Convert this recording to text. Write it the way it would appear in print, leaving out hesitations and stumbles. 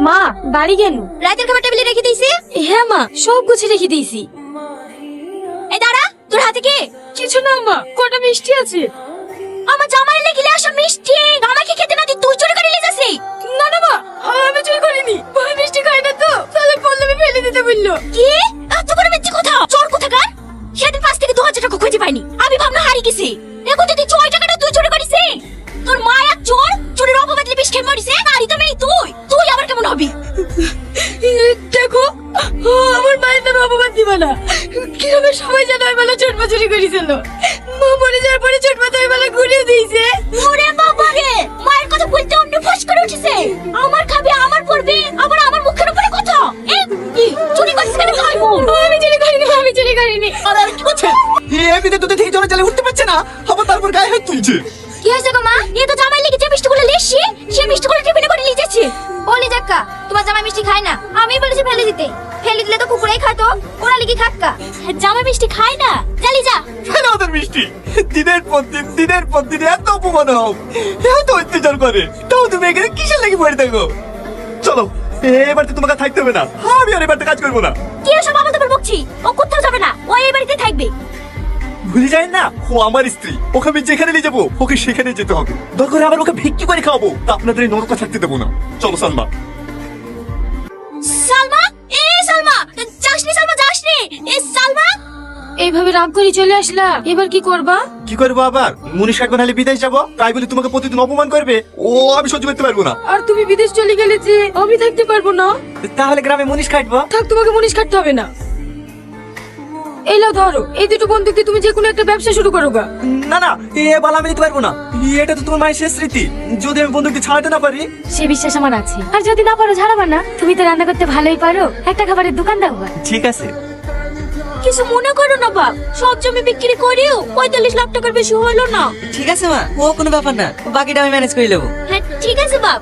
মা বাড়ি গেল? রাতের খাবার টেবিলে রেখে দিয়েছি। হ্যাঁ মা, সব গুছিয়ে রেখে দিয়েছি। এই দাঁড়া, তোর হাতে কি? কিছু না মা, কটা মিষ্টি আছে। আমার জামাই লেগে আসা মিষ্টি আমাকে খেতে না দি তুই চুরি করে নিয়ে যাসি। না না মা, আমি চুরি করিনি। ভাই মিষ্টি খাই না তো, তাহলে পল্লবী ফেলে দিতে বললো। কি এত করে মিথ্যে কথা? চোর কোথাকার? সেদিন 5 থেকে 2000 টাকা খুঁজে পাইনি, আমি ভাবনা হারিয়ে গেছি। এখন তুই 6 টাকাটা তুই চুরি করিস। তোর মা এক চোর, চোরের অপবাদে বিষ খেয়ে মরিছে। আর তো মেয়ে তুই আবার কেমন হবি? দেখো, আমার মায়ের নামে অপবাদ দিবা না। কিভাবে সবাই জানো ওই বেলা ছোট চুরি করেছিল। মা মরে যাওয়ার পরে ছোট তো ওই বেলা ঘুরিয়ে দিয়েছে। ওরে বাবা রে, মায়ের কথা বলতে অমনি ফস করে উঠেছে। আমার খাবে, আমার পড়বে, আবার আমার মুখের উপরে কথা। এই চুরি করিস কেন ভাই বোন? আমি চুরি করিনি, আমি চুরি করিনি। আরে কি করছিস? এমনিতে তোদের থেকে জোরে চালে উঠতে পারছে না, আবার তারপর গায়ে হাত তুলছে। কি হয়েছে গো মা? এ তো জামাই লেগে যে মিষ্টিগুলো লেসছি, সে মিষ্টিগুলো টিফিনে করে নিয়ে যাচ্ছে। বলি যাক্কা, তোমার জামাই মিষ্টি খায় না। আমি বলেছি ফেলে দিতে। ফেলে দিলে তো কুকুরেই খাতো, ওরা লিখে খাক্কা। জামাই মিষ্টি খায় না, চালি যা। ফেলে ওদের মিষ্টি। দিনের পর দিন এত অপমান হোক, এত অত্যাচার করে, তাও তুমি এখানে কিসের লেগে পড়ে থাকো? চলো, এবার তো তোমাকে থাকতে হবে না, আমি আর এবার কাজ করবো না। কি এসব আমার তোমার বকছি? ও কোথাও যাবে না, ও এই বাড়িতে থাকবে। ভুলে যায় না, ও আমার স্ত্রী। ওকে আমি যেখানে নিয়ে যাবো ওকে সেখানে যেতে হবে। দরকার আবার ওকে ভিক্ষি করে খাওয়াবো, তা আপনাদের এই নরকা থাকতে দেবো না। চলো সালমা। সালমা, সালমা, যাসনি সালমা, যাসনি। সালমা, এইভাবে রাগ করে চলে আসলা, এবার কি করবা? কি করবো আবার? মুনিশ কাকবা নাহলে বিদেশ যাবো, তাই বলে তোমাকে প্রতিদিন অপমান করবে, ও আমি সহ্য করতে পারবো না। আর তুমি বিদেশ চলে গেলে যে আমি থাকতে পারবো না। তাহলে গ্রামে মুনিশ কাটবো। থাক, তোমাকে মুনিশ কাটতে হবে না। এই লাও ধরো, এই দুটো বন্দুক দিয়ে তুমি যে কোনো একটা ব্যবসা শুরু করো গা। না না, এ বালা আমি দিতে পারবো না। এটা তো তোমার মায়ের শেষ স্মৃতি, যদি আমি বন্দুকটি ছাড়াতে না পারি। সে বিশ্বাস আমার আছে। আর যদি না পারো ঝাড়াবা না, তুমি তো রান্না করতে ভালোই পারো, একটা খাবারের দোকান দাও। ঠিক আছে। কিছু মনে করো না বাপ, সব জমি বিক্রি করিও 45 লাখ টাকার বেশি হলো না। ঠিক আছে মা, ও কোনো ব্যাপার না, বাকিটা আমি ম্যানেজ করে নেবো। হ্যাঁ ঠিক আছে বাপ।